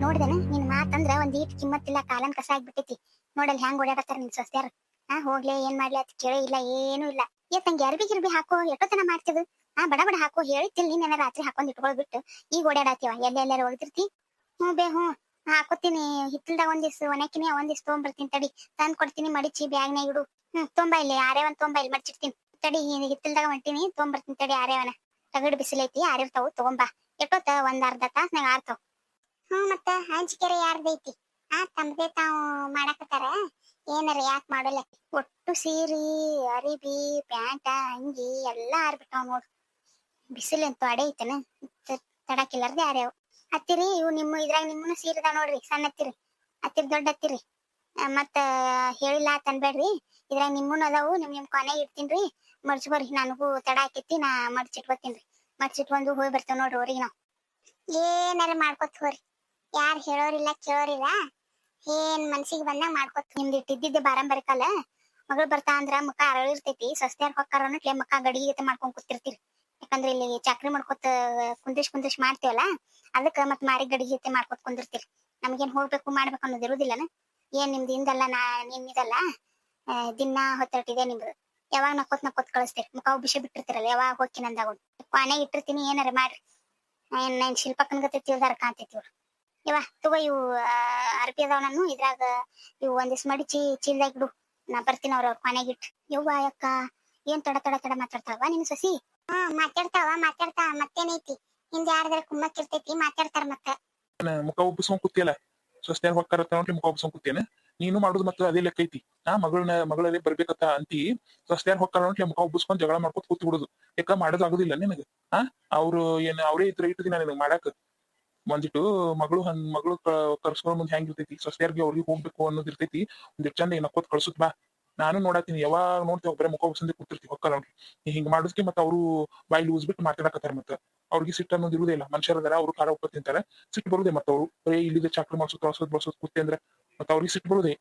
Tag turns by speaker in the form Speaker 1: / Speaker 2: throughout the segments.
Speaker 1: ನೋಡ್ದೇನ ನಿನ್ ಮಾತಂದ್ರ ಒಂದ್ ಈಟ್ ಕಿಮ್ಮತ್ತಿಲ್ಲ, ಕಾಲನ್ ಕಸ ಆಗ್ಬಿಟ್ಟೈತಿ. ನೋಡಲ್ ಹ್ಯಾಂಗ್ ಓಡಾಡತ್ತಾರ ನಿನ್ ಸೊಸ್ತ್ಯಾರ. ಹೋಗ್ಲಿ ಏನ್ ಮಾಡ್ಲಿ ಅತ್ ಕೇಳೇ ಇಲ್ಲ, ಏನು ಇಲ್ಲ. ತಂಗಿ ಅರ್ಬಿ ಹಾಕೋ, ಎಷ್ಟೋತನ ಮಾಡ್ತಿದ್. ಬಡ ಬಡ ಹಾಕೋ ಹೇಳಿತ್ತಿಲ್, ನೀನ್ ರಾತ್ರಿ ಹಾಕೊಂಡ್ ಇಟ್ಕೊಳ್ ಬಿಟ್ಟು ಈಗ ಓಡಾಡತ್ತೀವ, ಎಲ್ಲೆಲ್ಲಾರ ಹೋಗ್ತಿರ್ತಿ. ಹ್ಞೂ ಹಾಕೋತೀನಿ. ಹಿತ್ತಲ್ದಾಗ ಒಂದಿವ್ಸ ಒಣಕಿನಿ, ಒಂದಿವ್ಸ ತೊಗೊಂಬರ್ತೀನಿ ತಡಿ, ತಂದ್ ಕೊಡ್ತೀನಿ ಮಡಿಚಿ ಬ್ಯಾಗ್ನಾಗ ಇಡು. ತೊಂಬ ಇಲ್ಲಿ ಆರೆ ಒಂದ್ ತೊಂಬ ಇಲ್ಲಿ ಮಡ್ಚಿಡ್ತೀನಿ ತಡಿ. ಹಿತ್ತಲ್ದಾಗ ಹೊಂಟಿನಿ, ತೊಗೊಂಬರ್ತೀನಿ ತಡಿ ಆರೇವನ. ತಗಡ್ ಬಿಸಿಲೈತಿ, ಆರಿರ್ತಾವು ತಗೊಂಬಾ. ಎಷ್ಟೊತ್ತ ಒಂದ್ ಅರ್ಧ ತಾಸ್ನಾಗ ಆರ್ತಾವ. ಮತ್ತ ಹಂಚಿಕೆರೆ ಯಾರ್ದೈತಿ? ತಮ್ದೇ ತಾವು ಮಾಡಾಕತ್ತಾರ, ಏನಾರ ಯಾಕೆ ಮಾಡೋಲ್ಲ. ಒಟ್ಟು ಸೀರಿ ಅರಿಬಿ ಪ್ಯಾಂಟ ಅಂಗಿ ಎಲ್ಲಾ ಆರ್ಬಿಟ್ಟಾವ್ ನೋಡು. ಬಿಸಿಲಂತೂ ಅಡೆ ಐತನ, ತಡಕಿಲ್ಲಾರ್ದೆ ಆರ್ಯಾವ. ಹತ್ತಿರಿ ಇವು ಇದ್ರಾಗ ನಿಮ್ಮನು ಸೀರಿದ ನೋಡ್ರಿ, ಸಣ್ಣ ಹತ್ತಿರಿ ಹತ್ತಿರಿ ದೊಡ್ಡ ಹತ್ತಿರಿ. ಮತ್ತ ಹೇಳಿಲ್ಲ ತನ್ಬೇಡ್ರಿ, ಇದ್ರಾಗ ನಿಮ್ಮನು ಅದಾವು. ನಿಮ್ ಕೊನೆಗೆ ಇಡ್ತೀನ್ರಿ, ಮಡ್ಚ್ ಬರ್ರಿ. ನನಗೂ ತಡ ಆಕೈತಿ, ನಾ ಮಡ್ಚಿಟ್ಕೋತೀನ್ರಿ. ಮಡ್ಚಿಟ್ಕೊಂಡು ಹೋಗಿ ಬರ್ತೇವ್ ನೋಡ್ರಿ ಊರಿಗೆ ನಾವು. ಏನಾರ ಮಾಡ್ಕೊತ ಹೋರಿ, ಯಾರು ಹೇಳೋರಿಲ್ಲ ಕೇಳೋರಿಲ್ಲ. ಏನ್ ಮನ್ಸಿಗೆ ಬಂದಾಗ ಮಾಡ್ಕೊತ. ನಿಮ್ದು ಇಟ್ಟಿದ್ದಿದ್ದೆ ಬಾರಂಬರಿಕಲ್ಲ, ಮಗಳು ಬರ್ತಾ ಅಂದ್ರ ಮುಖ ಅರಳಿರ್ತೈತಿ. ಸಸ್ತ್ಯಾರ ಹೊಕ್ಕಾರನ್ನುಟ್ಲೆ ಮುಖ ಗಡಿಗೆ ಮಾಡ್ಕೊಂಡ್ ಕೂತಿರ್ತೀರಿ. ಯಾಕಂದ್ರೆ ಇಲ್ಲಿ ಚಾಕ್ರಿ ಮಾಡ್ಕೊತ ಕುಂದಿಶ್ ಮಾಡ್ತೀವಲ್ಲ, ಅದಕ್ಕ ಮತ್ ಮಾರಿ ಗಡಿಗೆ ಮಾಡ್ಕೊತ ಕುಂದಿರ್ತೀರಿ. ನಮ್ಗೇನ್ ಹೋಗ್ಬೇಕು ಮಾಡ್ಬೇಕು ಅನ್ನೋದು ಇರುದಿಲ್ಲನ. ಏನ್ ನಿಮ್ದು ಹಿಂದಲ್ಲ, ನಿಮ್ಮಿದಲ್ಲ, ದಿನಾ ಹೊತ್ತಿದೆ ನಿಮ್ದು. ಯಾವಾಗ ನಕ್ಕೋತ್ ಕಳಿಸ್ತೀರಿ, ಮುಖ ಬಿಸಿ ಬಿಟ್ಟಿರ್ತೀರಲ್ಲ, ಯಾವಾಗ ಹೋಗ್ಕಿನಂದಾಗ ಕೊನೆಗೆ ಇಟ್ಟಿರ್ತೀನಿ. ಏನಾರ ಮಾಡ್ರಿ. ನನ್ ಶಿಲ್ಪಕ್ಕನ ಗತಿ ತಿಳ್ದಾರ ಕಾಣ್ತೈತಿ ಇವ್ರು. ತಗೋ ಇವು ಅರ್ಬಿ ಅದಾವ ನಾನು ಇದ್ರಾಗ. ಇವು ಒಂದಿವ್ಸ ಮಡಿಚಿ ಚೀಲ್ದಾಗ ಇಡು, ನಾ ಬರ್ತೀನಿ ಅವ್ರ ಕೊನೆಗಿಟ್ಟು. ಯಕ್ಕ ಏನ್ ತಡ ಮಾತಾಡ್ತಾವ ನಿನ್ ಸಸಿ? ಮಾತಾಡ್ತಾವ ಮತ್ತೇನೈತಿ, ಹಿಂದೆ ಯಾರ್ದಾರ ಕುಮ್ಮಕ್ಕಿರ್ತೈತಿ, ಮಾತಾಡ್ತಾರ. ಮತ್ತೆ
Speaker 2: ಮುಖ ಉಬ್ಬಿಸ್ಕೊಂಡ್ ಕೂತಿಯಲ್ಲ, ಸ್ವಸ್ಥ್ಯಾಗ ಹೊಕ್ಕಾರತ್ತ ನೋಡ್ಲಿ ಮುಖ ಉಬ್ಬಿಸ್ಕೊಂಡ್ ಕೂತೇನೆ. ನೀನು ಮಾಡುದು ಮತ್ತೆ ಅದೇ ಲೆಕ್ಕ ಐತಿ. ಮಗಳಲ್ಲಿ ಬರ್ಬೇಕತ್ತ ಅಂತಿ, ಸ್ವಸ್ಥ್ಯಾಗ ಹೊಕ್ಕಾರ ನೋಡ್ಲಿ ಮುಖ ಉಬ್ಬಿಸ್ಕೊಂಡ್ ಜಗಳ ಮಾಡ್ಕೊತ ಕೂತ್ ಬಿಡುದು. ಯಾಕ ಮಾಡೋದ್ ಆಗುದಿಲ್ಲ ನಿನಗ? ಅವ್ರು ಏನ್ ಅವರೇ ಇಟ್ಟು ದಿನ ನಿನಗ್ ಮಾಡಾಕ ಒಂದಿಟ್ಟು ಮಗಳು ಕರ್ಸ್ಕೊಂಡ್ ಮುಂದ್ ಹೆಂಗ್ ಇರ್ತೈತಿ, ಸೊಸೆಯರ್ಗೆ ಅವ್ರಿಗೆ ಹೋಗ್ಬೇಕು ಅನ್ನೋದ್ ಇರ್ತೈತಿ. ಒಂದಿಟ್ ಚಂದ ಏನಕ್ಕೋತ್ ಕಳ್ಸುತ್ ಬಾ. ನಾನು ನೋಡಾತೀನಿ, ಯಾವಾಗ ನೋಡ್ತೇವೆ ಬರೀ ಮುಖ ಉಬ್ಸಂದೆ ಕೂತಿರ್ತೀವಿ ಹೊಕ್ಕಲ್ಲ ನೋಡ್ರಿ. ನೀ ಹಿಂಗ್ ಮಾಡುದಕ್ಕೆ ಮತ್ತೆ ಅವರು ಬಾಯಿ ಲೂಸ್ ಬಿಟ್ಟು ಮಾತಾಡಕತ್ತಾರ. ಮತ್ತೆ ಅವ್ರಿಗೆ ಸಿಟ್ಟು ಅನ್ನೋದು ಇರುದೇ ಇಲ್ಲ. ಮನುಷ್ಯರದಾರ, ಅವ್ರು ಖಾರ ಉಪ್ಪ ತಿಂತಾರೆ, ಸಿಟ್ಟು ಬರುದೇ. ಮತ್ತೆ ಅವ್ರು ಬರೀ ಇಲ್ಲಿದೆ ಚಾಕ್ರಿ ಮಾಡ್ಸೋದ್ ಕೂತೆ ಅಂದ್ರೆ ಮತ್ತೆ ಅವ್ರಿಗೆ ಸಿಟ್ಟು ಬರುದೇ.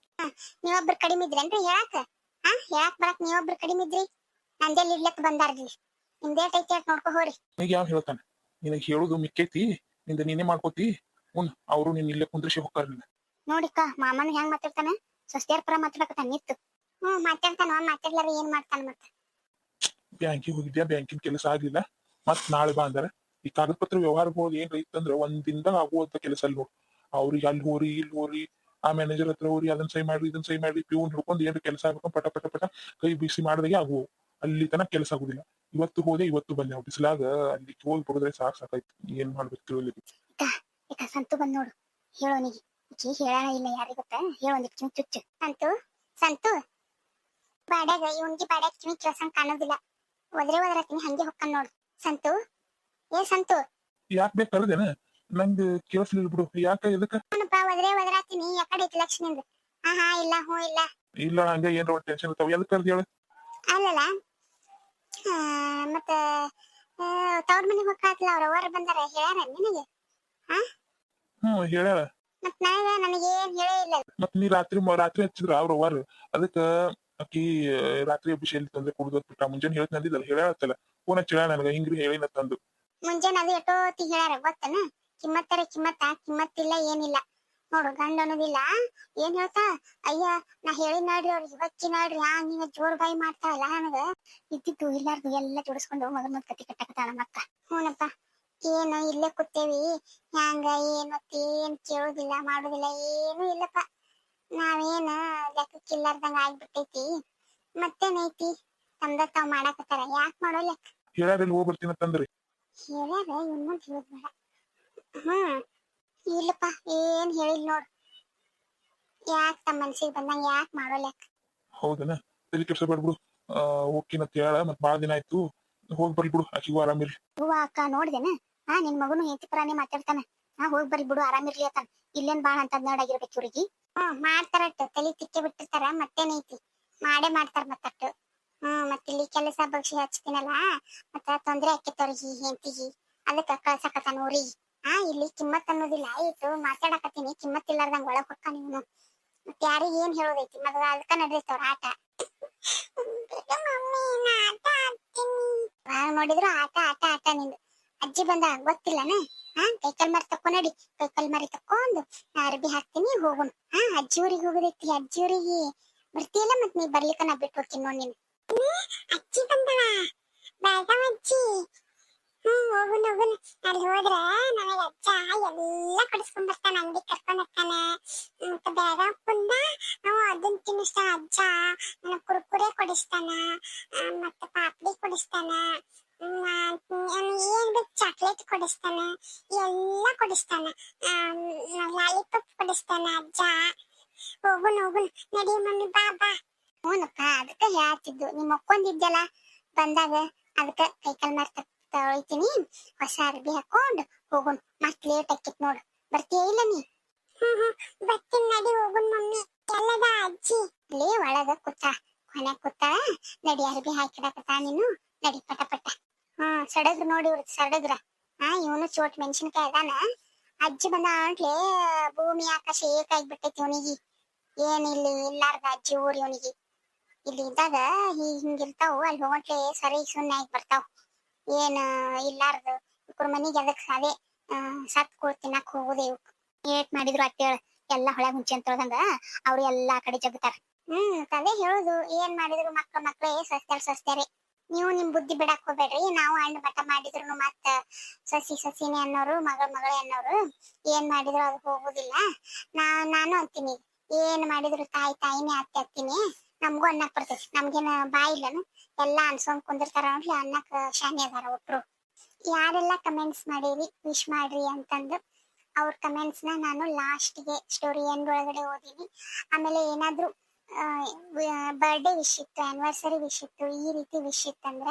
Speaker 1: ನೀವೊಬ್ರು ಕಡಿಮೆ ಇದ್ರೇನ್ರಿ ಹೇಳಾಕ್ ಬರಕ್? ನೀವೊಬ್ರು ಕಡಿಮೆ ಇದ್ರಿ, ನಂದೆಲ್ಲಿ ಇಡ್ಲಕ್ ಬಂದಾರ್ರಿ. ನಿಮ್ದೇಟೈತಿ ಅಂತ ನೋಡ್ಕೊ ಹೋರಿ.
Speaker 2: ನಿನಗೆ ಯಾವ ಹೇಳ್ತಾನೆ? ನಿನಗ್ ಹೇಳುದು ಮಿಕ್ಕೈತಿ, ನಿಂದ ನೀನೇ ಮಾಡ್ಕೋತಿ. ಅವ್ರು ನೀನ್ ಇಲ್ಲೇ ಕುಂದ್ರಿಸಿ ಹೋಗ್ತಾರ.
Speaker 1: ನೋಡಿಕ ಮಾಮನು ಹೆಂಗ್ ಮಾತಾಡ್ತಾನ, ಸಸ್ತ್ಯಾರ ಪರ ಮಾತಾಡಕತ್ತಾನ ನಿತ್ತು. ಮಾತಾಡ್ತಾನ, ಮಾತಾಡ್ಲಾರ ಏನ್ ಮಾಡ್ತಾನ. ಮತ್ತೆ
Speaker 2: ಬ್ಯಾಂಕಿಗೆ ಹೋಗಿದ್ಯಾ, ಬ್ಯಾಂಕಿನ ಕೆಲಸ ಆಗ್ಲಿಲ್ಲ, ಮತ್ ನಾಳೆ ಬಾ ಅಂದಾರ. ಈ ಕಾಗದ ಪತ್ರ ವ್ಯವಹಾರಗಳು ಏನ್ ಐತಂದ್ರ ಒಂದ್ ದಿನದಾಗ ಆಗುವಂತ ಕೆಲಸ ಅಲ್ಲ ನೋಡು. ಅವ್ರಿಗೆ ಅಲ್ಲಿ ಹೋರಿ ಇಲ್ಲಿ ಹೋರಿ, ಆ ಮ್ಯಾನೇಜರ್ ಹತ್ರ ಹೋರಿ, ಅದನ್ನ ಸೈ ಮಾಡ್ರಿ ಇದನ್ನ ಸೈ ಮಾಡ್ರಿ, ಪ್ಯೂನ್ ಹಿಡ್ಕೊಂಡು ಏನ್ ಕೆಲಸ ಆಗ್ಬೇಕು ಪಟ ಪಟ ಪಟ ಕೈ ಬಿಸಿ ಮಾಡಿದಾಗೆ ಆಗುವು. ಅಲ್ಲಿ ತನಕ ಕೆಲಸ ಆಗುದಿಲ್ಲ. ಇವತ್ತು ಹೋದೆ ಇವತ್ತು ಬಂದೆ, ಬಿಸಿಲಾಗ ಅಲ್ಲಿ ಹೋಗಿ ಬರೋದ್ರೆ ಸಾಕಾಯ್ತು. ಏನ್ ಮಾಡ್ಬೇಕು ತಿಳಿಲಿಕ್ಕೆ.
Speaker 1: ಸಂತು ಬಂದ್ ನೋಡು, ಹೇಳೋನಿಗೆ ಹೇಳೋಣ ಇಲ್ಲ ಯಾರಿಗ ಗೊತ್ತಾ, ಹೇಳೊಂದಿಟ್ಟು ಚುಚ್ಚು. ಸಂತು ಬಾಡ್ಯಾಗ ಇವನ್ಗೆ ಬಾಡ್ಯಾಗ ಕಿವಿ ಕೇಳ್ಸಂಗ್ ಕಾಣೋದಿಲ್ಲ. ಒದ್ರತೀನಿ ಹಂಗೆ ಹೊಕ್ಕನ್ ನೋಡು. ಸಂತು ಸಂತು,
Speaker 2: ಯಾಕೆ ಬೇಕು ಕರೆದೇನ? ನಂಗೆ ಕೇಳಿಸ್ಲಿಲ್ಲ ಬಿಡು. ಯಾಕ ಎದಕ್ಕ?
Speaker 1: ಒದ್ರಾತೀನಿ. ಯಾಕಡೆ ಐತಿ ಲಕ್ಷ ನಿಂದು? ಇಲ್ಲ ಹ್ಞೂ ಇಲ್ಲ
Speaker 2: ಇಲ್ಲ, ಹಂಗ ಏನ್ರ ಟೆನ್ಷನ್ ಇರ್ತಾವ. ಎದಕ್ ಕರ್ದಿ ಹೇಳ?
Speaker 1: ಅಲ್ಲಲ್ಲ, ಮತ್ತ ತವ್ರ ಮನೆಗೆ ಹೋಗ್ಕಾತ್ಲ, ಅವ್ರ ಅವ್ರ ಬಂದಾರ, ಹೇಳ್ಯಾರ ನಿನಗೆ?
Speaker 2: ಹೇಳ್ಯಾರ.
Speaker 1: ಮತ್ ನನಗೇನ್ ಹೇಳೇ ಇಲ್ಲ.
Speaker 2: ಮತ್ ನೀ ರಾತ್ರಿ ಹಚ್ಚಿದ್ರ ಅವ್ರ ಅವ್ವಾರು, ಅದಕ್ಕ ಅಕ್ಕಿ ರಾತ್ರಿ ಅಭಿಷೇಕ್ ತಂದ್ರೆ ಕುಡ್ದೋದ್ ಬಿಟ್ಟ. ಮುಂಜಾನೆ ಹೇಳ್ತ ನಂದಿದ್ದಲ್ಲ, ಹೇಳತ್ತಲ್ಲ ಫೋನ್ ಹಚ್ಚಿ ಹೇಳ ನನಗ ಹಿಂಗ್ರಿ ಹೇಳಿನ ತಂದು.
Speaker 1: ಮುಂಜಾನೆ ಅದು ಎಷ್ಟೋತಿ ಹೇಳ್ಯಾರ ಗೊತ್ತನ? ಕಿಮ್ಮತ್ತಿಲ್ಲ ಏನಿಲ್ಲ ನೋಡು. ಗಂಡ ಅನ್ನೋದಿಲ್ಲ, ಏನ್ ಹೇಳ್ತಾ, ಅಯ್ಯ ನಾ ಹೇಳಿ ನೋಡ್ರಿ ಅವ್ರಿಗೆ ಹಚ್ಚಿ ನೋಡ್ರಿ, ನೀವ ಜೋರ್ ಬಾಯಿ ಮಾಡ್ತಾಳಲ್ಲ. ನನಗ ಇದ್ದಿದ್ದು ಇಲ್ಲಾರ್ದು ಎಲ್ಲ ಜೋಡಿಸ್ಕೊಂಡು ಮಗನ ಕತಿ ಕಟ್ಟಕತ್ತಾಳ ಮತ್ತ. ಹ್ಞೂನಪ್ಪ, ಏನು ಇಲ್ಲೇ ಕೂತೇವಿ, ಹ್ಯಾಂಗ ಏನ್ ಕೇಳುದಿಲ್ಲ ಮಾಡುದಿಲ್ಲ, ಏನು ಇಲ್ಲಪ್ಪ. ನಾವೇನ ಲೆಕ್ಕಕ್ಕಿಲ್ಲಾರ್ದಂಗ ಆಗ್ಬಿಟ್ಟೈತಿ. ಮತ್ತೇನೈತಿ, ತಮ್ದ ತಾವ್ ಮಾಡಾಕತ್ತಾರ, ಯಾಕೆ ಮಾಡೋ ಲೆಕ್ಕ.
Speaker 2: ಹೇಳ್ಯಾರ ಹೋಗಿ ಬರ್ತೀನಿ ಅಂತಂದ್ರಿ.
Speaker 1: ಹೇಳ್ಯಾರ, ಇವನ್ ಮುಂದ್ ಹೇಳೋದ್ ಬೇಡ. ಇಲ್ಲಪ್ಪ, ಏನ್ ಹೇಳಿಲ್ ನೋಡು. ಯಾಕೆ ತಮ್ಮ ಮನ್ಸಿಗೆ ಬಂದಂಗ ಯಾಕೆ ಮಾಡೋ ಲೆಕ್ಕ.
Speaker 2: ಹೌದನ? ತಲೆ ಕೆಡ್ಸಬೇಡ ಬಿಡು. ಹೋಗ್ಕಿನಂತ ಹೇಳ, ಮತ್ ಬಾಳ ದಿನ ಆಯ್ತು, ಹೋಗಿ ಬರ್ಲಿ ಬಿಡು. ಆಕಿಗೂ ಆರಾಮಿರ್ಲಿ.
Speaker 1: ಅಕ್ಕ ನೋಡ್ದೇನ, ನಿನ್ ಮಗನು ಹೆಂಡತಿ ಪರಾನೇ ಮಾತಾಡ್ತಾನ. ಹೋಗಿ ಬರ್ಲಿ ಬಿಡು, ಆರಾಮಿರ್ಲಿ ಅತ್ತಾನ. ಇಲ್ಲೇನ್ ಬಾಳ ಅಂತ ನೋಡಾಗಿರ್ಬೇಕು ಇವ್ರಿಗೆ. ಮಾಡ್ತಾರಟ್ಟು, ತಲೆ ತಿಕ್ಕಿ ಬಿಟ್ಟಿರ್ತಾರ. ಮತ್ತೇನೈತಿ, ಮಾಡೇ ಮಾಡ್ತಾರ ಮತ್ತಟ್ಟು. ಮತ್ ಇಲ್ಲಿ ಕೆಲಸ ಬಗ್ಸಿ ಹಚ್ತೀನಲ್ಲ, ಮತ್ತ ತೊಂದ್ರೆ ಆಕೇತವ್ರಿಗೆ ಹೆಂಡತಿಗಿ, ಅದಕ್ಕ ಕಳ್ಸಕತ್ತಾನ ಊರಿಗೆ. ಇಲ್ಲಿ ಕಿಮ್ಮತ್ ಅನ್ನೋದಿಲ್ಲ ಆಯ್ತು. ಮಾತಾಡಕತ್ತೀನಿ, ಕಿಮ್ಮತ್ ಇಲ್ಲಾರ್ದಂಗ ಒಳಗ್ ಹೊಕ್ಕ ನೀನು. ಮತ್ ಯಾರಿಗ ಏನ್ ಹೇಳೋದೈತಿ, ಮಗ ಅದಕ್ಕ ನಡೀತವ್ರ ಆಟ. ನೋಡಿದ್ರು ಆಟ ಆಟ ಆಟ ನಿಂದು. ಅಜ್ಜಿ ಬಂದ ಗೊತ್ತಿಲ್ಲನ? ಕೈಕಲ್ ಮರಿ ತಕೊ ನಡಿ. ಕೈಕಲ್ ಮರಿ ತಕೊಂಡು ಅರ್ಬಿ ಹಾಕ್ತೀನಿ ಹೋಗುಣ. ಅಜ್ಜಿ ಊರಿಗೆ ಹೋಗುದೈತಿ. ಅಜ್ಜಿ ಊರಿಗೆ ಬರ್ತೀಯಲ್ಲ ಮತ್ ನೀ ಬರ್ಲಿಕ್ಕ ನಾ ಬಿಟ್ಟು ಹೋಗ್ತೀನಿ ನೋಡ್ ನೀನು. ಅಜ್ಜಿ ಬಂದಳ. ಬಾಯ್ದವ ಅಜ್ಜಿ. ಹೋಗುಣ ಹೋಗುಣ. ಅಲ್ಲಿ ಹೋದ್ರ ನನಗ ಅಜ್ಜ ಎಲ್ಲ ಕೊಡಿಸ್ಕೊಂಡ್ ಬರ್ತಾನ. ಅಂಗಡಿ ಕರ್ಕೊಂಡ್ ಹೋಗ್ತಾನ. ಮತ್ತೆ ಬೇಗ ಕುಂದ ನಾವು ಅದನ್ನ ತಿನ್ನಿಸ್ತಾನ ಅಜ್ಜ. ನನಗ್ ಕುರ್ಕುರೆ ಕೊಡಿಸ್ತಾನ. ಮತ್ತೆ ಪಾಪಡಿ ಕೊಡಿಸ್ತಾನ. ಏನ್ ಬೇಕು ಚಾಕ್ಲೇಟ್ ಕೊಡಿಸ್ತಾನ. ಎಲ್ಲ ಕೊಡಿಸ್ತಾನ. ಲಾಲಿಪಾಪ್ ಕೊಡಿಸ್ತಾನ ಅಜ್ಜ. ಹೋಗುಣ ಹೋಗುಣ ನಡಿ ಮಮ್ಮಿ ಬಾ ಬಾ. ಹ್ಞೂನಪ್ಪ ಅದಕ್ಕ ಹೇಳ್ತಿದ್ದು ನೀ ಮಕ್ಕೊಂದಿದ್ದಲ್ಲ ಬಂದಾಗ. ಅದಕ್ಕ ಕೈಕಾಲ್ ಮಾರ್ ತೊಳಿತೀನಿ. ಹೊಸ ಅರ್ಬಿ ಹಾಕೊಂಡ್ ಹೋಗುಣ. ಮತ್ ಲೇಟ್ ಆಕಿತ್ ನೋಡು. ಬರ್ತೀಯ ಇಲ್ಲ ನೀ? ಬರ್ತೀನಿ ನಡಿ ಹೋಗುಣ ಮಮ್ಮಿ. ಎಲ್ಲದ ಅಜ್ಜಿ? ಲೇ ಒಳಗ ಕೂತ ಕೊನೆ ಕೂತ. ನಡಿ ಅರ್ಬಿ ಹಾಕಿಡಕತ್ತ ನೀನು. ನಡಿ ಪಟ ಪಟ. ಸಡಗ್ರ ನೋಡಿ ಇವ್ರದ್ ಸಡಗ್ರ. ಇವನು ಚೋಟ್ ಮೆಣಸಿನ್ಕಾಯಿ ಅದಾನ. ಅಜ್ಜಿ ಬಂದ ಅಂಟ್ಲೆ ಭೂಮಿ ಆಕಾಶ ಏಕಾಗ್ಬಿಟ್ಟೈತಿ ಇವನಿಗೆ. ಏನ್ ಇಲ್ಲಿ ಇಲ್ಲಾರ್ದ ಅಜ್ಜಿ ಊರ್ ಇವನಿಗೆ. ಇಲ್ಲಿ ಇದ್ದಾಗ ಹಿಂಗಿರ್ತಾವು. ಅಲ್ಲಿ ಹೋಗಟ್ಲೆ ಸರಿ ಸುಮ್ಮನೆ ಆಗಿ ಬರ್ತಾವ್. ಏನ್ ಇಲ್ಲಾರ್ದು ಇವ್ರ ಮನಿಗೆ ಅದಕ್ ಅದೇ ಸತ್ ಕೂಳ್ ತಿನ್ನಕ್ ಹೋಗುದೇ ಇವಕ್. ಏಟ್ ಮಾಡಿದ್ರು ಅತ್ತೇಳ ಎಲ್ಲಾ ಹೊಳೆ ಮುಂಚೆ ಅಂತ ಹೇಳ್ದಂಗ ಅವ್ರು ಎಲ್ಲಾ ಕಡೆ ಜಗತಾರ. ಅದೇ ಹೇಳುದು. ಏನ್ ಮಾಡಿದ್ರು ಮಕ್ಳೇ ಸಸ್ತ್ಯಾರೆ. ನೀವು ನಿಮ್ ಬುದ್ಧಿ ಬಿಡಾಕ್ ಹೋಗ್ಬೇಡ್ರಿ. ನಾವು ಹಣ್ಣು ಬಟ್ಟ ಮಾಡಿದ್ರು ಮತ್ತ ಸಸಿನೇ ಅನ್ನೋರು, ಮಗಳೇ ಅನ್ನೋರು. ಏನ್ ಮಾಡಿದ್ರು ಅದು ಹೋಗುದಿಲ್ಲ. ನಾನು ಅಂತೀನಿ ಏನ್ ಮಾಡಿದ್ರು ತಾಯಿನೇ ಅತ್ತೀನಿ. ನಮ್ಗೂ ಅನ್ನಕ್ ಬರ್ತೈತಿ. ನಮ್ಗೇನ ಬಾಯಿ ಇಲ್ಲನು? ಎಲ್ಲಾ ಅನ್ಸೊಂಡ್ ಕುಂದಿರ್ತಾರ ಅಂಟ್ಲಿ ಅನ್ನಕ್ ಶಾನೆ ಅದಾರ ಒಬ್ರು. ಯಾರೆಲ್ಲ ಕಮೆಂಟ್ಸ್ ಮಾಡಿರಿ ವಿಶ್ ಮಾಡ್ರಿ ಅಂತಂದು ಅವ್ರ ಕಮೆಂಟ್ಸ್ ನಾನು ಲಾಸ್ಟ್ಗೆ ಸ್ಟೋರಿ ಎಂಡ್ ಒಳಗಡೆ ಓದಿನಿ. ಆಮೇಲೆ ಏನಾದ್ರು ಬರ್ಡೇ ವಿಶ್ ಇತ್ತು, ಆನಿವರ್ಸರಿ ವಿಶ್ ಇತ್ತು, ಈ ರೀತಿ ವಿಶ್ ಇತ್ತಂದ್ರ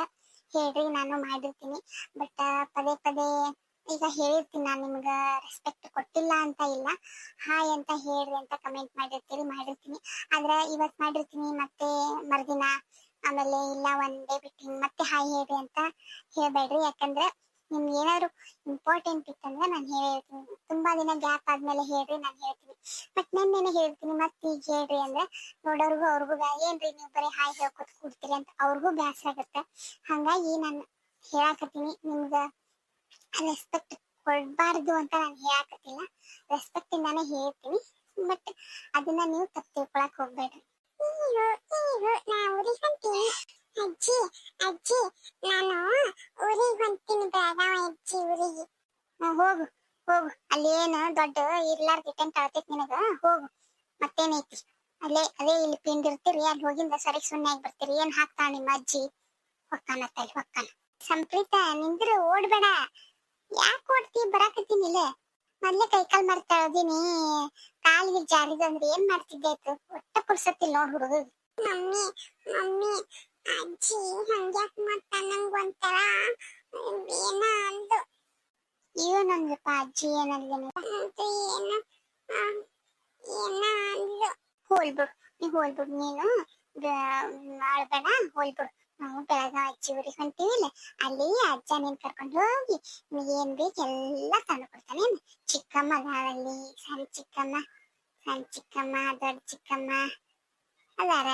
Speaker 1: ಹೇಳ್ರಿ, ನಾನು ಮಾಡಿರ್ತೀನಿ. ಬಟ್ ಪದೇ ಈಗ ಹೇಳಿರ್ತೀನಿ ನಾನು ನಿಮ್ಗ ರೆಸ್ಪೆಕ್ಟ್ ಕೊಟ್ಟಿಲ್ಲ ಅಂತ ಇಲ್ಲ. ಹಾಯ್ ಅಂತ ಹೇಳ್ರಿ ಅಂತ ಕಮೆಂಟ್ ಮಾಡಿರ್ತೀನಿ. ಆದ್ರೆ ಇವತ್ ಮಾಡಿರ್ತೀನಿ ಮತ್ತೆ ಮರ್ದಿನ ಆಮೇಲೆ ಇಲ್ಲ ಒನ್ ಡೇ ಬಿಟ್ಟು ಮತ್ತೆ ಹಾಯ್ ಹೇಳ್ರಿ ಅಂತ ಹೇಳ್ಬೇಡ್ರಿ. ಯಾಕಂದ್ರೆ ನಿಮ್ಗೆ ಏನಾದ್ರು ಇಂಪಾರ್ಟೆಂಟ್ ಇತ್ತಂದ್ರೆ ನಾನು ಹೇಳ್ತೀನಿ. ತುಂಬಾ ದಿನ ಗ್ಯಾಪ್ ಆದ್ಮೇಲೆ ಹೇಳ್ರಿ ನಾನು ಹೇಳ್ತೀನಿ. ಮತ್ ನೆನ್ನೆನೆ ಹೇಳ್ತೀನಿ ಮತ್ತೆ ಈಗ ಹೇಳ್ರಿ ಅಂದ್ರೆ ನೋಡೋರ್ಗು ಅವ್ರಿಗೂ ಏನ್ರಿ ನೀವು ಬರೀ ಹಾಯ್ ಹೇಳ್ಕೊತ ಕೂಡ್ತೀರಿ ಅಂತ ಅವ್ರಿಗೂ ಬೇಸರ ಆಗುತ್ತೆ. ಹಂಗಾಗಿ ನಾನು ಹೇಳಾಕತ್ತೀನಿ. ನಿಮ್ಗ ರೆಸ್ಪೆಕ್ಟ್ ಕೊಡ್ಬಾರ್ದು ಅಂತ ನಾನು ಹೇಳಾಕತ್ತಿಲ್ಲ. ರೆಸ್ಪೆಕ್ಟ್ ಇಂದಾನೆ ಹೇಳ್ತೀನಿ. ಬಟ್ ಅದನ್ನ ನೀವು ತಪ್ಪು ತಿಳ್ಕೊಳಕ್ ಹೋಗ್ಬೇಡ್ರಿ. ನಾ ಊರಿಗೆ ಹೊಂಟೀನಿ ಅಜ್ಜಿ. ನಾನು ಊರಿಗೆ ಹೊಂಟೀನಿ. ಬೆಳಗಾವ ಅಜ್ಜಿ ಊರಿಗೆ. ಹೋಗು ಅಲ್ಲೇನು ದೊಡ್ಡ ಇರ್ಲಾರ್ದ ಟೆಂಟ್ ಆಳ್ತೈತಿ ನಿನಗ. ಹೋಗು ಮತ್ತೇನೈತಿ ಅದೇ ಇಲ್ಲಿ ಪಿಂಡಿರ್ತೀರಿ. ಅಲ್ಲಿ ಹೋಗಿಂದ ಸರಿ ಸುಮ್ಮನೆ ಆಗಿ ಬರ್ತೀರಿ. ಏನ್ ಹಾಕ್ತಾಳ ನಿಮ್ಮ ಅಜ್ಜಿ? ಹೊಕ್ಕಾನ ಸಂಪ್ರೀತ ನಿಂದ್ರ ಓಡ್ಬೇಡ. ಯಾಕೆ ಓಡ್ತಿ? ಬರಾಕತ್ತೀನಿಲ್ಲ. ಮೊದ್ಲೇ ಕೈಕಾಲ್ ಮರ್ತಾ ಇದೀನಿ. ಕಾಲಿಗೆ ಜಾರಿದಂದ್ರೆ ಏನ್ ಮಾಡ್ತಿದ್ದೆ ಆಯ್ತು. ಒಟ್ಟ ಪುರ್ಸತ್ತಿಲ್ಲ ನೋಡ್ ಹುಡುಗ. ಮಮ್ಮಿ ಅಜ್ಜಿ ಹಂಗ್ಯಾಕ್ ಮಾಡ್ತಾ? ನಂಗ ಒಂಥರ ಏನ ಅಂದು. ಏನಂದ್ರಪ್ಪ ಅಜ್ಜಿ? ಏನಂದ್ಲೇನು? ಏನ ಅಂದ್ಲು. ಹೋಲ್ಬಿಡು ನೀನು ಮಾಡ್ಬೇಡ. ಹೋಲ್ಬಿಡು. ನಾವು ಬೆಳಗಾವಿ ಅಜ್ಜಿ ಊರಿಗೆ ಹೊಂಟಿವಿಲ್ಲ, ಅಲ್ಲಿ ಅಜ್ಜ ನೀನ್ ಕರ್ಕೊಂಡು ಹೋಗಿ ಏನ್ ಬೇಕು ಎಲ್ಲ ತಂದು ಕೊಡ್ತಾನೆ. ಚಿಕ್ಕಮ್ಮ ಅದಾಳಲ್ಲಿ, ಸಣ್ಣ ಚಿಕ್ಕಮ್ಮ ದೊಡ್ಡ ಚಿಕ್ಕಮ್ಮ ಅದಾರ.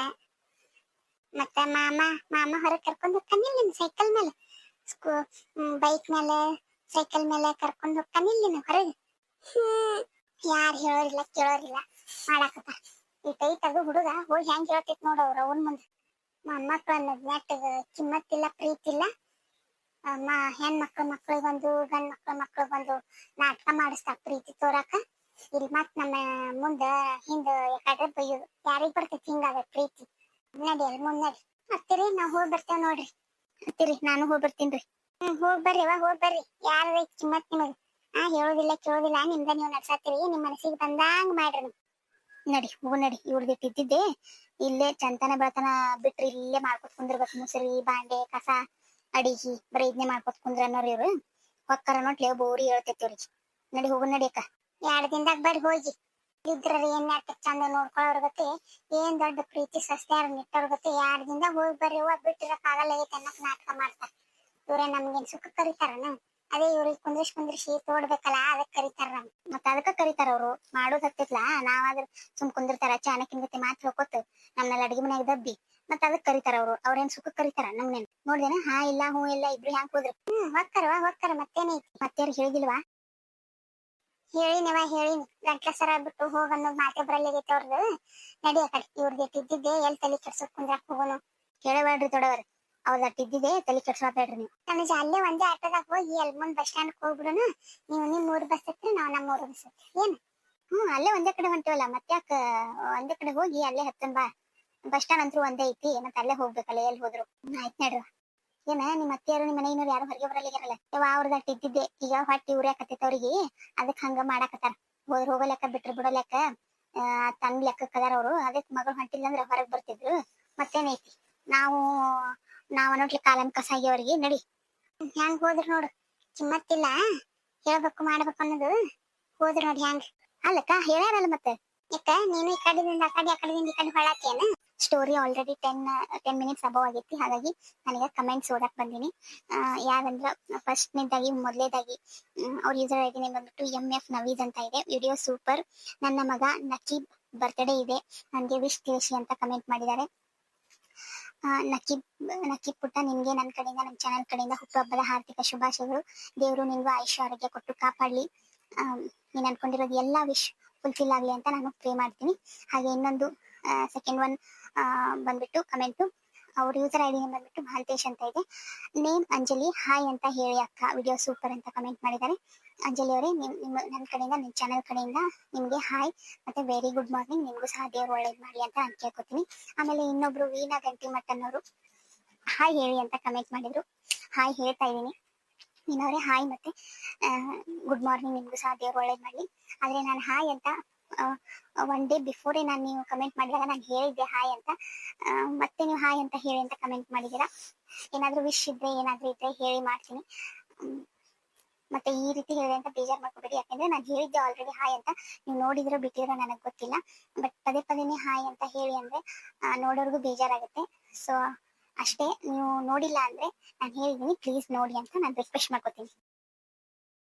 Speaker 1: ಮತ್ತೆ ಮಾಮ ಹೊರಗೆ ಕರ್ಕೊಂಡು ಹೋಗ್ತಾನಿಲ್ಲ ನಿನ್ ಸೈಕಲ್ ಮೇಲೆ, ಬೈಕ್ ಮೇಲೆ ಸೈಕಲ್ ಮೇಲೆ ಕರ್ಕೊಂಡು ಹೋಗ್ತಾನಿಲ್ಲ ಹೊರಗೆ. ಯಾರು ಹೇಳೋರಿಲ್ಲ ಕೇಳೋರಿಲ್ಲ ಮಾಡಾಕತ್ತ. ಇಟ್ಟೈತದು ಹುಡುಗ ಹೋಗಿ ಹೆಂಗ್ ಹೇಳ್ತೈತ್ ನೋಡವ್ರ ಅವನ್ ಮುಂದೆ. ಮೊಮ್ಮಕ್ಳು ಅನ್ನೋದ್ ನೆಟ್ಟಗ ಕಿಮ್ಮತ್ತಿಲ್ಲ, ಪ್ರೀತಿ ಇಲ್ಲ. ಮಕ್ಳಿಗೊಂದು ಗಂಡ್ ಮಕ್ಳಿಗೊಂದು ನಾಟಕ ಮಾಡಿಸ್ತಾರ ಪ್ರೀತಿ ತೋರಾಕ. ಇಲ್ಲಿ ಮತ್ ನಮ್ಮ ಮುಂದ ಹಿಂದ ಯಾಕಂದ್ರೆ ಬೈಯೋದು. ಯಾರಿಗ್ ಬರ್ತೈತಿ ಹಿಂಗಾಗ ಪ್ರೀತಿ? ನಡಿ ಅಲ್ಲಿ ಮುಂದ್ ಹತ್ತಿರಿ. ನಾವ್ ಹೋಗಿ ಬರ್ತೇವ್ ನೋಡ್ರಿ. ಹತ್ತಿರಿ, ನಾನು ಹೋಗಿ ಬರ್ತೀನ್ರಿ. ಹೋಗ್ ಬರ್ರಿ. ಯಾರ ಕಿಮ್ಮತ್ ನಿಮಗ್ ಹೇಳೋದಿಲ್ಲ ಕೇಳೋದಿಲ್ಲ. ನಿಮ್ದ ನೀವು ನಡ್ಸಾತಿರಿ. ನಿಮ್ ಮನಸ್ಸಿಗೆ ಬಂದಂಗ ಮಾಡ್ರಿ. ನಡಿ ಇವ್ರದ್ದು ಇಟ್ಟಿದ್ದೆ ಇಲ್ಲೇ ಚಂತನ ಬೆಳತನ ಬಿಟ್ರಿ ಇಲ್ಲೇ ಮಾಡ್ಕೊತ್ ಕುಂದಿರ್ಬೇಕು. ಮುಸರಿ ಬಾಂಡೆ ಕಸ ಅಡಿಗೆ ಬರೀ ಇದನ್ನೇ ಮಾಡ್ಕೊತ್ ಕುಂದ್ರ ಅನ್ನೋರ್ ಇವ್ರು. ಹೊಕ್ಕರ ನೋಟ್ಲೆ ಬೋರಿ ಹೇಳ್ತೈತಿ ಅವ್ರಿಗೆ. ನಡಿ ಹೋಗು ಅಕ್ಕ. 2 ದಿನದಾಗ ಬರ್ರಿ ಹೋಗಿ. ಇದ್ರ ಏನ್ ಚಂದ ನೋಡ್ಕೊಳ್ಳೋರ್ ಗತೆ, ಏನ್ ದೊಡ್ಡ ಪ್ರೀತಿ ಸಸ್ತ್ಯಾರ ನಿಟ್ಟೋರ್ ಗತೆ 2 ದಿನದಾಗ ಹೋಗಿ ಬರ್ರಿ. ಬಿಟ್ಟಿರಕ್ ಆಗಲ್ಲ ಅನ್ನಕ್ ನಾಟಕ ಮಾಡ್ತಾರ. ಇವ್ರೇ ನಮ್ಗೇನ್ ಸುಖ ಕರಿತಾರನ? ಅದೇ ಇವ್ರಿಗೆ ಕುಂದ್ರಿಸಿ ತೋಡ್ಬೇಕಲ್ಲ, ಅದಕ್ಕೆ ಕರಿತಾರ. ಮತ್ತ ಅದಕ್ಕ ಕರಿತಾರ ಅವ್ರು. ಮಾಡೋದ್ ಹತ್ತಿತ್ಲ. ನಾವಾದ್ರ ಸುಮ್ ಕುಂದಿರ್ತಾರ ಚಾಣಕಿನ ಗತಿ ಮಾತು ಹೇಳ್ಕೊತ ನಮ್ನೆಲ್ಲ ಅಡಿಗೆ ಮನೆಯಾಗ ದಬ್ಬಿ. ಮತ್ತ ಅದಕ್ ಕರಿತಾರ ಅವ್ರೇನ್ ಸುಖ ಕರಿತಾರ ನಮ್ನೇನ್? ನೋಡ್ದೇನ ಹಾ ಇಲ್ಲ ಹೂ ಇಲ್ಲ ಇಬ್ರು ಹ್ಯಾಂಗ್ ಹೋದ್ರಿ. ಹೊಕ್ಕರ ಮತ್ತೇನೈತಿ? ಮತ್ತೇರು ಹೇಳಿದಿಲ್ವಾ? ಹೇಳಿನವ ಹೇಳಿನಿ ಗಂಟ್ಲ ಸರ ಬಿಟ್ಟು ಹೋಗನ್ನೋ ಮಾತೆ ಬರಲಿಗೈತೆ ಅವ್ರದ್ದು. ನಡಿ ಆ ಕಡೆ ಇವ್ರದ್ದು ಇಟ್ಟಿದ್ದೆ ಎಲ್ಲಿ ತಲೆ ಕೆಡ್ಸೋಕ್ ಕುಂದ್ರಾಕ್ ಹೋಗೋನು. ಕೇಳಬೇಡ್ರಿ ದೊಡ್ಡವ್ರ, ಅವ್ರದ್ದು ಅಟ್ಟಿದ್ದಿದೆ ತಲೆ ಕೆಡ್ಸ್ಕೊಬೇಡ್ರಿ ನೀವು. ನನಗೆ ಅಲ್ಲೇ ಒಂದೇ ಆಟೋದಾಗ ಹೋಗಿ ಅಲ್ಲಿ ಮುಂದ್ ಬಸ್ ಸ್ಟ್ಯಾಂಡ್ ಹೋಗ್ಬಿಡುನು. ನೀವು ನಿಮ್ 3 ಬಸ್ ಹತ್ರಿ ನಾವ್ ನಮ್ಮ 3 ಬಸ್ ಹತ್ರಿ ಏನ್. ಅಲ್ಲೇ ಒಂದೇ ಕಡೆ ಹೊಂಟಿವಲ್ಲ ಮತ್ತ್ಯಾಕ ಒಂದೇ ಕಡೆ ಹೋಗಿ ಅಲ್ಲೇ ಹತ್ತನ್ ಬಾ. ಬಸ್ ಸ್ಟ್ಯಾಂಡ್ ಅಂತೂ ಒಂದೇ ಐತಿ ಮತ್ತೆ ಅಲ್ಲೇ ಹೋಗ್ಬೇಕಲ್ಲ ಎಲ್ಲಿ ಹೋದ್ರು. ಆಯ್ತು ನಡ್ರಿ. ಏನ ನಿಮ್ಮ ಅತ್ತೆಯರು ನಿಮ್ಮ ಮನೆಯವ್ರು ಯಾರು ಹೊರಗೆ ಬರಲಿಗಾರಲ್ಲ. ಅವ್ರದ್ದು ಅಟ್ಟಿದ್ದಿದ್ದೆ ಈಗ ಹೊಟ್ಟಿ ಉರಿಯಾಕತ್ತೈತೆ ಅವ್ರಿಗೆ, ಅದಕ್ಕೆ ಹಂಗ ಮಾಡಾಕತ್ತಾರ. ಹೋಗೋ ಲೆಕ್ಕ ಬಿಟ್ರು ಬಿಡೋ ಲೆಕ್ಕ ತನ್ನ ಲೆಕ್ಕಕ್ಕೆ ಅದಾರ ಅವ್ರು. ಅದಕ್ಕೆ ಮಗಳು ಹೊಂಟಿಲ್ಲ ಅಂದ್ರೆ ಹೊರಗೆ ಬರ್ತಿದ್ರು. ಮತ್ತೇನೈತಿ, ನಾವು ಅನ್ನೋಟ್ಲಿ ಕಾಲನ್ ಕಸಾಗಿ ಅವ್ರಿಗೆ. ನಡಿ ಹೆಂಗ್ ಹೋದ್ರು ನೋಡು, ಕಿಮ್ಮತ್ತಿಲ್ಲ ಹೇಳ್ಬೇಕು ಮಾಡ್ಬೇಕು ಅನ್ನೋದು. ಹೋದ್ರು ನೋಡಿ ಹೆಂಗ್. ಅಲ್ಲಕ್ಕ ಹೇಳ್ಯಾರಲ್ಲ ಮತ್ತೆ ಯಾಕ ನೀನು ಈ ಕಡೆದಿಂದ ಆ ಕಡೆದಿಂದ ಈ ಕಡೆ ಹೊಳಾಕೇನ. ಸ್ಟೋರಿ ಆಲ್ರೆಡಿ 10 ಮಿನಿಟ್ಸ್ ಅಬವ್ ಆಗೈತಿ. ಹಾಗಾಗಿ ನನಗೆ ಕಮೆಂಟ್ಸ್ ಓದಕ್ ಬಂದೀನಿ. ಯಾರಂದ್ರ ಫಸ್ಟ್ನೇದಾಗಿ ಮೊದಲೇದಾಗಿ ಅವ್ರ ಯೂಸರ್ ಐಡಿ ನೇಮ್ ಬಂದ್ಬಿಟ್ಟು MF ನವೀದ್ ಅಂತ ಇದೆ. ವಿಡಿಯೋ ಸೂಪರ್, ನನ್ನ ಮಗ ನಕೀಬ್ ಬರ್ತ್ಡೇ ಇದೆ, ನನಗೆ ವಿಶ್ ತಿಳಿಸಿ ಅಂತ ಕಮೆಂಟ್ ಮಾಡಿದ್ದಾರೆ. ನಕೀಬ್ ಪುಟ್ಟ, ನಿಮ್ಗೆ ನನ್ನ ಕಡೆಯಿಂದ ನಮ್ಮ ಚಾನಲ್ ಕಡೆಯಿಂದ ಹುಟ್ಟುಹಬ್ಬದ ಹಾರ್ದಿಕ ಶುಭಾಶಯಗಳು. ದೇವರು ನಿನ್ಗೂ ಆಯುಷ್ಯ ಆರೋಗ್ಯ ಕೊಟ್ಟು ಕಾಪಾಡಲಿ. ನೀನು ಅನ್ಕೊಂಡಿರೋದು ಎಲ್ಲ ವಿಶ್ ಫುಲ್ಫಿಲ್ ಆಗಲಿ ಅಂತ ನಾನು ಪ್ರೇ ಮಾಡ್ತೀನಿ. ಹಾಗೆ ಇನ್ನೊಂದು ಸೆಕೆಂಡ್ ಒನ್ ಬಂದ್ಬಿಟ್ಟು ಕಮೆಂಟು, ಅವ್ರ ಯೂಸರ್ ಐಡಿ ನೇಮ್ ಬಂದ್ಬಿಟ್ಟು ಮಹಾಂತೇಶ್ ಅಂತ ಇದೆ. ನೇಮ್ ಅಂಜಲಿ, ಹಾಯ್ ಅಂತ ಹೇಳಿ ಅಕ್ಕ, ವಿಡಿಯೋ ಸೂಪರ್ ಅಂತ ಕಮೆಂಟ್ ಮಾಡಿದ್ದಾರೆ. ಅಂಜಲಿ ಅವರೇ, ನಿಮ್ಮ ನನ್ನ ಕಡೆಯಿಂದ ನಿಮ್ಮ ಚಾನಲ್ ಕಡೆಯಿಂದ ನಿಮಗೆ ಹಾಯ್ ಮತ್ತೆ ವೆರಿ ಗುಡ್ ಮಾರ್ನಿಂಗ್. ನಿಮಗೂ ಸಹ ದೇವ್ರು ಒಳ್ಳೇದು ಮಾಡಲಿ ಅಂತ ನಾನು ಕೇಳ್ಕೊತೀನಿ. ಆಮೇಲೆ ಇನ್ನೊಬ್ರು ವೀಣಾ ಗಂಟಿ ಮಟ್ಟನ್ ಅವರು ಹಾಯ್ ಹೇಳಿ ಅಂತ ಕಮೆಂಟ್ ಮಾಡಿದ್ರು. ಹಾಯ್ ಹೇಳ್ತಾ ಇದ್ದೀನಿ. ನೀನವರೇ ಹಾಯ್ ಮತ್ತೆ ಗುಡ್ ಮಾರ್ನಿಂಗ್, ನಿಮಗೂ ಸಹ ದೇವ್ರು ಒಳ್ಳೇದು ಮಾಡಲಿ. ಆದರೆ ನಾನು ಹಾಯ್ ಅಂತ 1 ಡೇ ಬಿಫೋರೇ ನೀವು ಕಮೆಂಟ್ ಮಾಡಿದಾಗ ನಾನು ಹೇಳಿದ್ದೆ ಹಾಯ್ ಅಂತ. ಮತ್ತೆ ನೀವು ಹಾಯ್ ಅಂತ ಹೇಳಿ ಅಂತ ಕಮೆಂಟ್ ಮಾಡಿದ್ದೀರಾ. ಏನಾದರೂ ವಿಶ್ ಇದ್ರೆ ಏನಾದರೂ ಇದ್ರೆ ಹೇಳಿ ಮಾಡ್ತೀನಿ. ಮತ್ತೆ ಈ ರೀತಿ ಹೇಳಿದೆ ಅಂತ ಬೇಜಾರು ಮಾಡ್ಕೋಬೇಡಿ, ಯಾಕಂದ್ರೆ ನಾನು ಹೇಳಿದ್ದೆ ಆಲ್ರೆಡಿ ಹಾಯ್ ಅಂತ. ನೀವು ನೋಡಿದ್ರೋ ಬಿಟ್ಟಿರೋ ನನಗೆ ಗೊತ್ತಿಲ್ಲ. ಬಟ್ ಪದೇ ಪದೇನೆ ಹಾಯ್ ಅಂತ ಹೇಳಿ ಅಂದ್ರೆ ನೋಡೋರ್ಗು ಬೇಜಾರಾಗುತ್ತೆ. ಸೊ ಅಷ್ಟೇ, ನೀವು ನೋಡಿಲ್ಲ ಅಂದ್ರೆ ನಾನು ಹೇಳಿದ್ದೀನಿ ಪ್ಲೀಸ್ ನೋಡಿ ಅಂತ ನಾನು ರಿಕ್ವೆಸ್ಟ್ ಮಾಡ್ಕೋತೀನಿ.